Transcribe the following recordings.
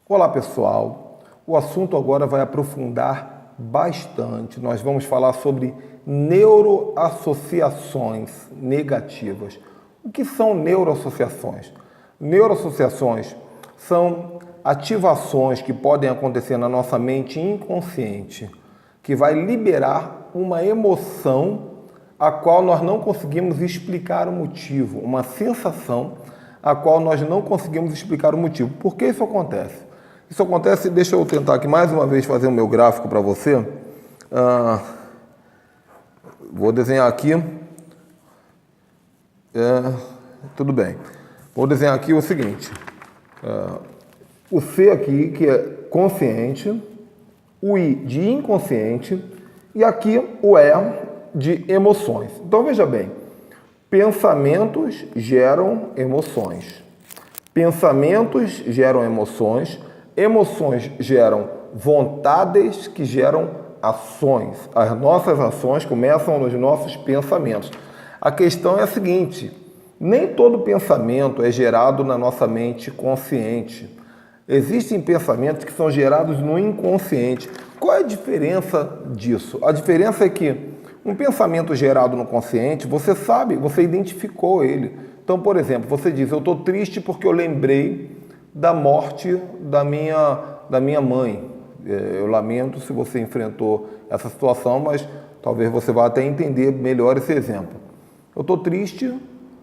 Olá pessoal, o assunto agora vai aprofundar bastante. Nós vamos falar sobre neuroassociações negativas. O que são neuroassociações? Neuroassociações são ativações que podem acontecer na nossa mente inconsciente, que vai liberar uma emoção a qual nós não conseguimos explicar o motivo, uma sensação a qual nós não conseguimos explicar o motivo. Por que isso acontece? Isso acontece, deixa eu tentar aqui mais uma vez fazer o meu gráfico para você. Vou desenhar aqui. Tudo bem. Vou desenhar aqui o seguinte. O C aqui, que é consciente, o I de inconsciente e aqui o E de emoções. Então veja bem, pensamentos geram emoções. Pensamentos geram emoções. Emoções geram vontades que geram ações. As nossas ações começam nos nossos pensamentos. A questão é a seguinte: nem todo pensamento é gerado na nossa mente consciente. Existem pensamentos que são gerados no inconsciente. Qual é a diferença disso? A diferença é que um pensamento gerado no consciente, você sabe, você identificou ele. Então, por exemplo, você diz, eu estou triste porque eu lembrei da morte da minha mãe. Eu lamento se você enfrentou essa situação, mas talvez você vá até entender melhor esse exemplo. Eu estou triste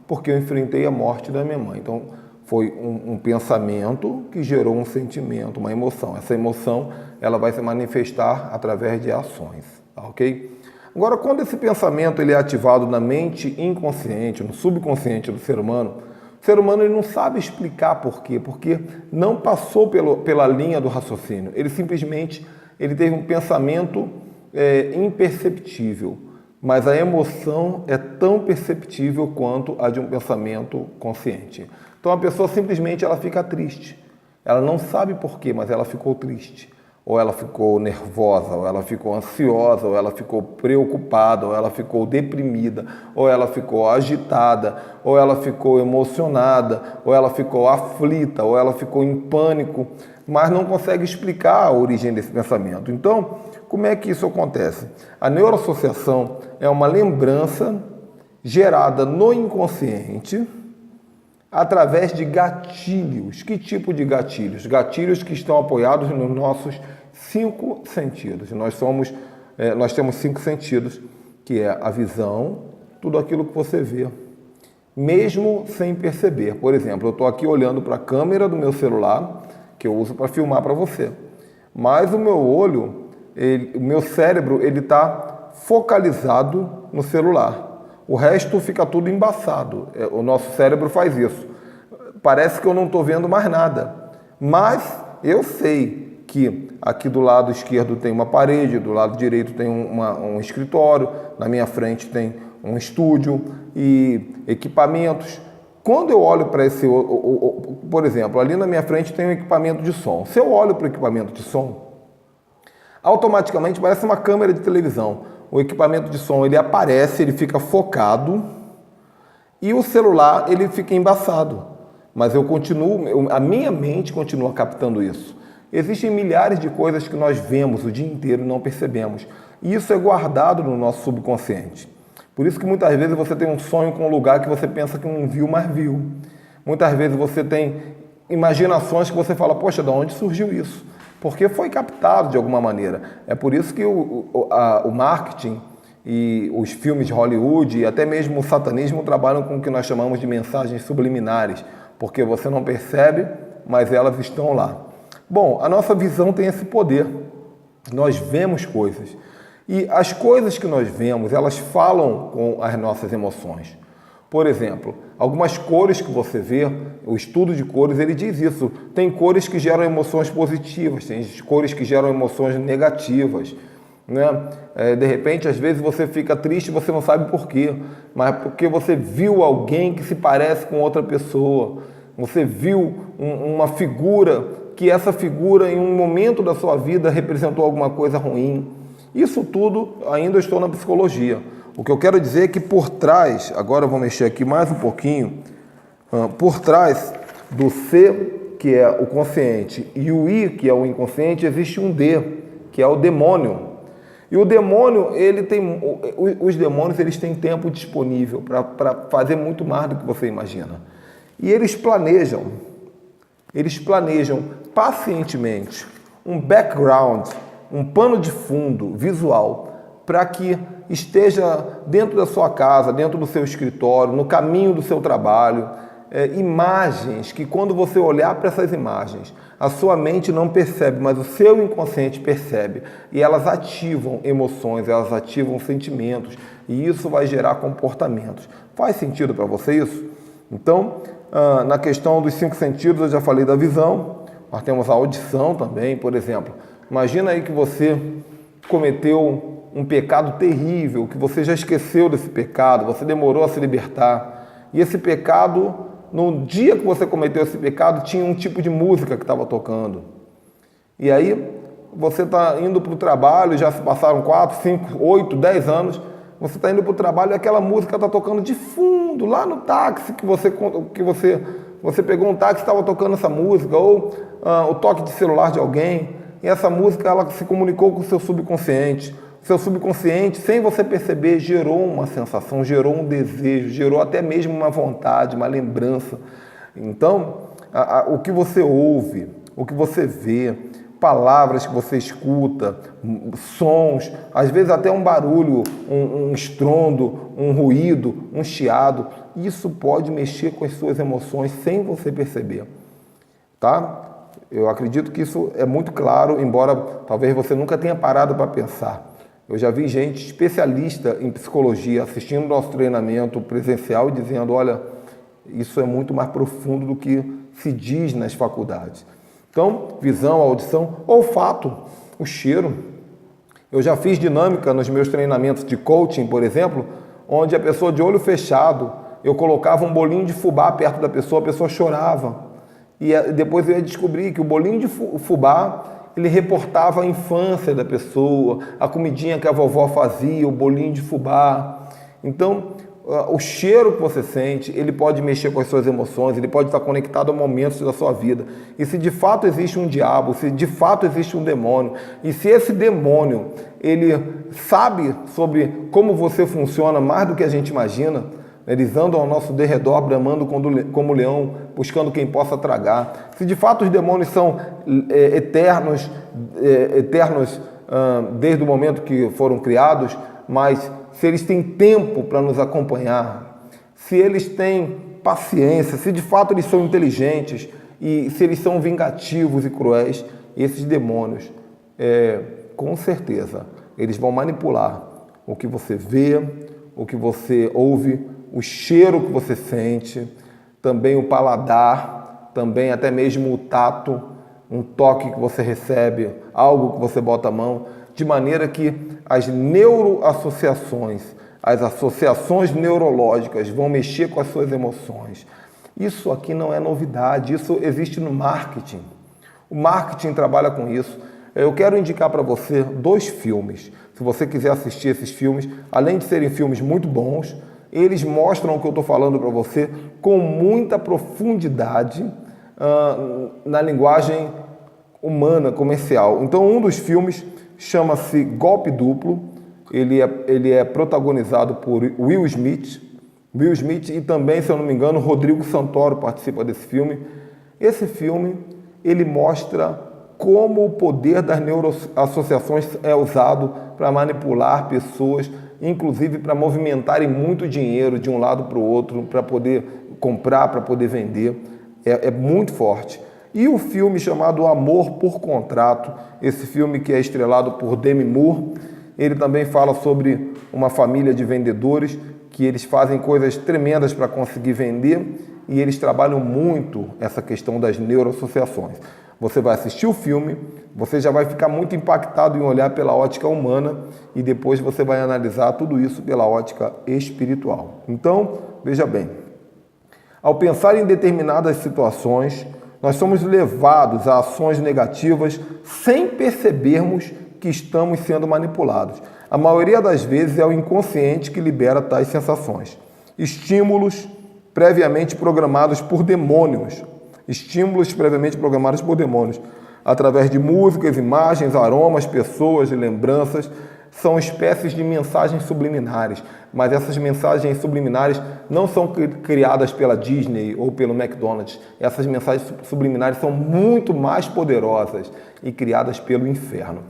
porque eu enfrentei a morte da minha mãe. Então, foi um pensamento que gerou um sentimento, uma emoção. Essa emoção ela vai se manifestar através de ações, tá, ok? Agora, quando esse pensamento ele é ativado na mente inconsciente, no subconsciente do ser humano, o ser humano ele não sabe explicar por quê, porque não passou pela linha do raciocínio. Ele simplesmente teve um pensamento imperceptível, mas a emoção é tão perceptível quanto a de um pensamento consciente. Então a pessoa simplesmente ela fica triste. Ela não sabe por quê, mas ela ficou triste. Ou ela ficou nervosa, ou ela ficou ansiosa, ou ela ficou preocupada, ou ela ficou deprimida, ou ela ficou agitada, ou ela ficou emocionada, ou ela ficou aflita, ou ela ficou em pânico, mas não consegue explicar a origem desse pensamento. Então, como é que isso acontece? A neuroassociação é uma lembrança gerada no inconsciente através de gatilhos. Que tipo de gatilhos? Gatilhos que estão apoiados nos nossos 5 sentidos. Nós temos 5 sentidos, que é a visão, tudo aquilo que você vê, mesmo sem perceber. Por exemplo, eu estou aqui olhando para a câmera do meu celular, que eu uso para filmar para você, mas o meu olho, o meu cérebro, ele está focalizado no celular. O resto fica tudo embaçado. O nosso cérebro faz isso. Parece que eu não estou vendo mais nada. Mas eu sei que aqui do lado esquerdo tem uma parede, do lado direito tem um escritório, na minha frente tem um estúdio e equipamentos. Quando eu olho para esse... Por exemplo, ali na minha frente tem um equipamento de som. Se eu olho para o equipamento de som, automaticamente parece uma câmera de televisão. O equipamento de som ele aparece, ele fica focado e o celular ele fica embaçado. Mas a minha mente continua captando isso. Existem milhares de coisas que nós vemos o dia inteiro e não percebemos. E isso é guardado no nosso subconsciente. Por isso que muitas vezes você tem um sonho com um lugar que você pensa que não viu, mas viu. Muitas vezes você tem imaginações que você fala, poxa, de onde surgiu isso? Porque foi captado de alguma maneira. É por isso que o marketing e os filmes de Hollywood e até mesmo o satanismo trabalham com o que nós chamamos de mensagens subliminares, porque você não percebe, mas elas estão lá. Bom, a nossa visão tem esse poder. Nós vemos coisas. E as coisas que nós vemos, elas falam com as nossas emoções. Por exemplo, algumas cores que você vê, o estudo de cores, ele diz isso. Tem cores que geram emoções positivas, tem cores que geram emoções negativas, né? De repente, às vezes você fica triste e você não sabe por quê, mas porque você viu alguém que se parece com outra pessoa. Você viu uma figura, que essa figura em um momento da sua vida representou alguma coisa ruim. Isso tudo ainda estou na psicologia. O que eu quero dizer é que por trás, agora eu vou mexer aqui mais um pouquinho, por trás do C que é o consciente, e o I, que é o inconsciente, existe um D, que é o demônio. E o demônio, os demônios, eles têm tempo disponível para fazer muito mais do que você imagina. E eles planejam pacientemente um background, um pano de fundo visual, para que esteja dentro da sua casa, dentro do seu escritório, no caminho do seu trabalho, imagens que quando você olhar para essas imagens, a sua mente não percebe, mas o seu inconsciente percebe. E elas ativam emoções, elas ativam sentimentos, e isso vai gerar comportamentos. Faz sentido para você isso? Então, na questão dos 5 sentidos, eu já falei da visão, nós temos a audição também, por exemplo. Imagina aí que você cometeu um pecado terrível, que você já esqueceu desse pecado, você demorou a se libertar. E esse pecado, no dia que você cometeu esse pecado, tinha um tipo de música que estava tocando. E aí, você está indo para o trabalho, já se passaram 4, 5, 8, 10 anos, você está indo para o trabalho e aquela música está tocando de fundo, lá no táxi, que você pegou um táxi e estava tocando essa música, ou o toque de celular de alguém, e essa música ela se comunicou com o seu subconsciente. O seu subconsciente, sem você perceber, gerou uma sensação, gerou um desejo, gerou até mesmo uma vontade, uma lembrança. Então, o que você ouve, o que você vê, palavras que você escuta, sons, às vezes até um barulho, um estrondo, um ruído, um chiado, isso pode mexer com as suas emoções sem você perceber, tá? Eu acredito que isso é muito claro, embora talvez você nunca tenha parado para pensar. Eu já vi gente especialista em psicologia assistindo nosso treinamento presencial e dizendo, olha, isso é muito mais profundo do que se diz nas faculdades. Então, visão, audição, olfato, o cheiro. Eu já fiz dinâmica nos meus treinamentos de coaching, por exemplo, onde a pessoa de olho fechado, eu colocava um bolinho de fubá perto da pessoa, a pessoa chorava. E depois eu ia descobrir que o bolinho de fubá, ele reportava a infância da pessoa, a comidinha que a vovó fazia, o bolinho de fubá. Então, o cheiro que você sente, ele pode mexer com as suas emoções, ele pode estar conectado a momentos da sua vida. E se de fato existe um diabo, se de fato existe um demônio, e se esse demônio, ele sabe sobre como você funciona mais do que a gente imagina, eles andam ao nosso derredor, bramando como leão, buscando quem possa tragar. Se de fato os demônios são eternos desde o momento que foram criados, mas se eles têm tempo para nos acompanhar, se eles têm paciência, se de fato eles são inteligentes e se eles são vingativos e cruéis, esses demônios, com certeza, eles vão manipular o que você vê, o que você ouve, o cheiro que você sente, também o paladar, também até mesmo o tato, um toque que você recebe, algo que você bota a mão, de maneira que as neuroassociações, as associações neurológicas vão mexer com as suas emoções. Isso aqui não é novidade, isso existe no marketing. O marketing trabalha com isso. Eu quero indicar para você 2 filmes. Se você quiser assistir esses filmes, além de serem filmes muito bons, eles mostram o que eu estou falando para você com muita profundidade na linguagem humana, comercial. Então, um dos filmes chama-se Golpe Duplo. Ele é protagonizado por Will Smith. Will Smith e também, se eu não me engano, Rodrigo Santoro participa desse filme. Esse filme, ele mostra como o poder das neuroassociações é usado para manipular pessoas, inclusive para movimentarem muito dinheiro de um lado para o outro, para poder comprar, para poder vender. É muito forte. E o filme chamado Amor por Contrato, esse filme que é estrelado por Demi Moore, ele também fala sobre uma família de vendedores que eles fazem coisas tremendas para conseguir vender e eles trabalham muito essa questão das neuroassociações. Você vai assistir o filme, você já vai ficar muito impactado em olhar pela ótica humana e depois você vai analisar tudo isso pela ótica espiritual. Então, veja bem, ao pensar em determinadas situações, nós somos levados a ações negativas sem percebermos que estamos sendo manipulados. A maioria das vezes é o inconsciente que libera tais sensações. Estímulos previamente programados por demônios estímulos previamente programados por demônios, através de músicas, imagens, aromas, pessoas e lembranças, são espécies de mensagens subliminares, mas essas mensagens subliminares não são criadas pela Disney ou pelo McDonald's. Essas mensagens subliminares são muito mais poderosas e criadas pelo inferno.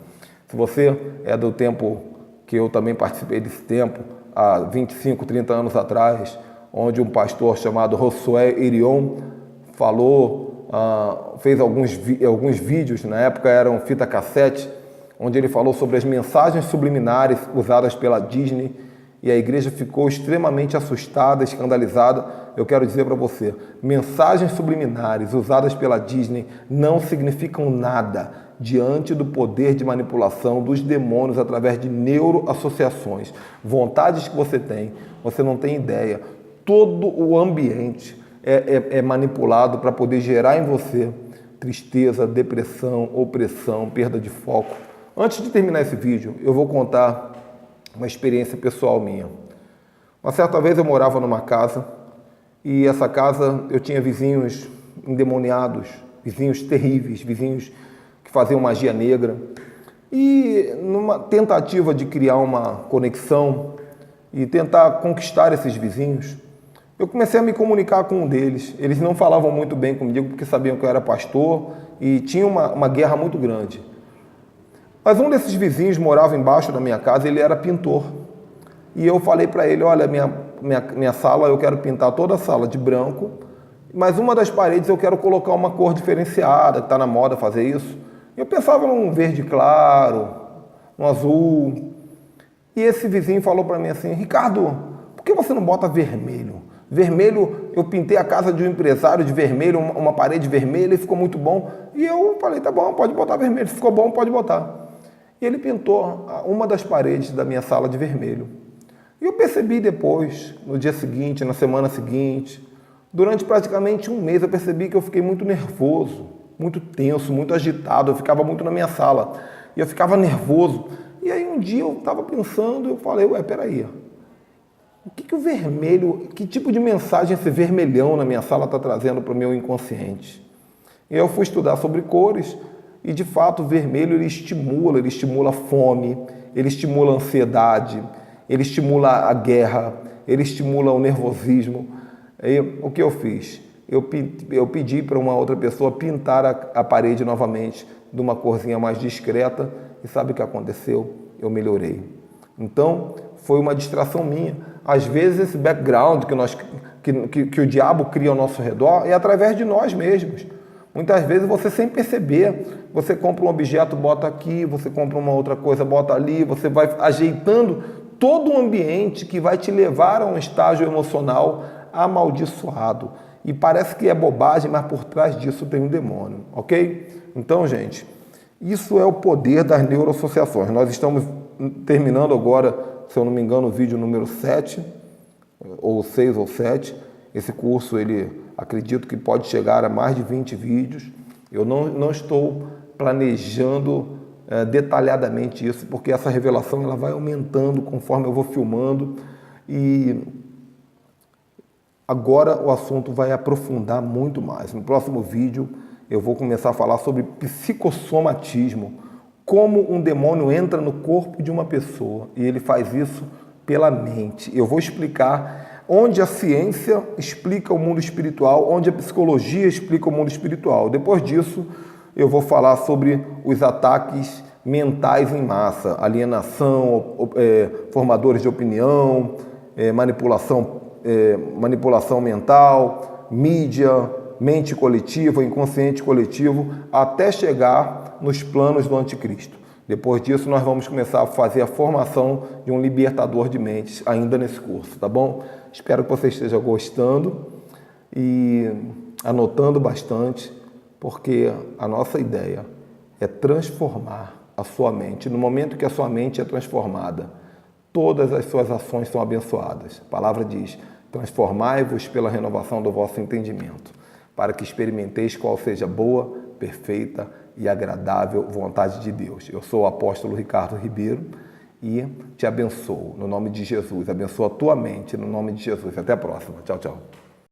Se você é do tempo que eu também participei desse tempo, há 25, 30 anos atrás, onde um pastor chamado Josué Irion falou, fez alguns vídeos, na época eram fita cassete, onde ele falou sobre as mensagens subliminares usadas pela Disney, e a igreja ficou extremamente assustada, escandalizada. Eu quero dizer para você, mensagens subliminares usadas pela Disney não significam nada diante do poder de manipulação dos demônios através de neuroassociações, vontades que você tem, você não tem ideia. Todo o ambiente é manipulado para poder gerar em você tristeza, depressão, opressão, perda de foco. Antes de terminar esse vídeo, eu vou contar uma experiência pessoal minha. Uma certa vez eu morava numa casa e essa casa eu tinha vizinhos endemoniados, vizinhos terríveis, vizinhos que faziam magia negra. E numa tentativa de criar uma conexão e tentar conquistar esses vizinhos, eu comecei a me comunicar com um deles. Eles não falavam muito bem comigo porque sabiam que eu era pastor e tinha uma guerra muito grande. Mas um desses vizinhos morava embaixo da minha casa, ele era pintor. E eu falei para ele, olha, minha sala, eu quero pintar toda a sala de branco, mas uma das paredes eu quero colocar uma cor diferenciada, que está na moda fazer isso. Eu pensava num verde claro, num azul. E esse vizinho falou para mim assim, Ricardo, por que você não bota vermelho? Vermelho, eu pintei a casa de um empresário de vermelho, uma parede vermelha e ficou muito bom. E eu falei, tá bom, pode botar vermelho, se ficou bom, pode botar. E ele pintou uma das paredes da minha sala de vermelho. E eu percebi depois, no dia seguinte, na semana seguinte, durante praticamente um mês, eu percebi que eu fiquei muito nervoso, muito tenso, muito agitado, eu ficava muito na minha sala. E eu ficava nervoso. E aí um dia eu estava pensando, eu falei, peraí, o que o vermelho, que tipo de mensagem esse vermelhão na minha sala está trazendo para o meu inconsciente? E eu fui estudar sobre cores e, de fato, o vermelho ele estimula a fome, ele estimula a ansiedade, ele estimula a guerra, ele estimula o nervosismo. E o que eu fiz? Eu pedi para uma outra pessoa pintar a parede novamente de uma corzinha mais discreta e sabe o que aconteceu? Eu melhorei. Então, foi uma distração minha. Às vezes, esse background que o diabo cria ao nosso redor é através de nós mesmos. Muitas vezes você sem perceber, você compra um objeto, bota aqui, você compra uma outra coisa, bota ali, você vai ajeitando todo o ambiente que vai te levar a um estágio emocional amaldiçoado. E parece que é bobagem, mas por trás disso tem um demônio, ok? Então, gente, isso é o poder das neuroassociações. Nós estamos terminando agora, se eu não me engano, o vídeo número 7, ou 6 ou 7. Esse curso, acredito que pode chegar a mais de 20 vídeos. Eu não estou planejando detalhadamente isso, porque essa revelação ela vai aumentando conforme eu vou filmando. E agora o assunto vai aprofundar muito mais. No próximo vídeo eu vou começar a falar sobre psicossomatismo, como um demônio entra no corpo de uma pessoa e ele faz isso pela mente. Eu vou explicar onde a ciência explica o mundo espiritual, onde a psicologia explica o mundo espiritual. Depois disso, eu vou falar sobre os ataques mentais em massa, alienação, formadores de opinião, manipulação mental, mídia, mente coletiva, inconsciente coletivo, até chegar nos planos do anticristo. Depois disso, nós vamos começar a fazer a formação de um libertador de mentes ainda nesse curso, tá bom? Espero que você esteja gostando e anotando bastante, porque a nossa ideia é transformar a sua mente. No momento que a sua mente é transformada, todas as suas ações são abençoadas. A palavra diz, transformai-vos pela renovação do vosso entendimento, para que experimenteis qual seja boa, perfeita e agradável vontade de Deus. Eu sou o apóstolo Ricardo Ribeiro e te abençoo no nome de Jesus. Abençoa a tua mente no nome de Jesus. Até a próxima. Tchau, tchau.